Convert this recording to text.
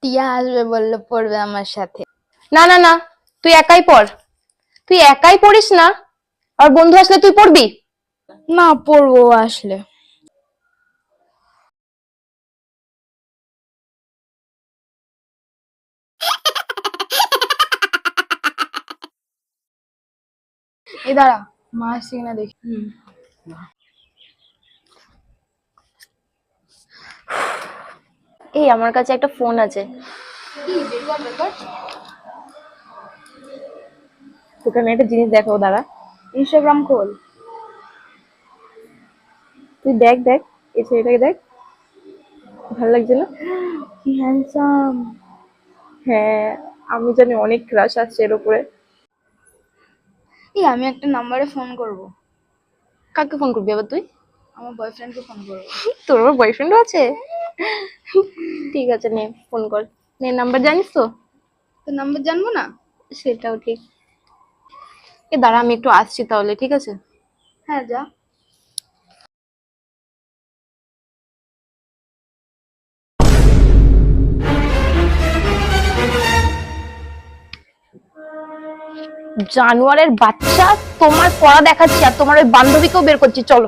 টিয়া আসবে বললো, পড়বে আমার সাথে। না না না, তুই একাই পড়। তুই একাই পড়িস না, আর বন্ধু আসলে তুই পড়বি? না, পড়বো আসলে। এই দাঁড়া, মা আসছে কিনা দেখি। এই আমার কাছে একটা ফোন আছে, তোকে আমি একটা জিনিস দেখাবো, দাঁড়া। ইনস্টাগ্রাম খোল। তুই দেখ দেখ, এই ছেলেটাকে দেখ, ভালো লাগছে না? কি হ্যান্ডসাম। হ্যাঁ, আমি জানি অনেক ক্রাশ আছে এর উপরে। এই আমি একটা নাম্বারে ফোন করব। কাকে ফোন করবি আবার তুই? আমার বয়ফ্রেন্ডকে ফোন করব। তোর আবার বয়ফ্রেন্ডও আছে? ঠিক আছে, নে ফোন কর। নে, নাম্বার জানিস তো? তো নাম্বার জানবো না? সেটাও ঠিক। এ দাঁড়া, আমি একটু আসছি তাহলে, ঠিক আছে? হ্যাঁ, যা। জানোয়ারের বাচ্চা, তোমার পড়া দেখাচ্ছি আর তোমার ওই বান্ধবীকেও বের করছি, চলো।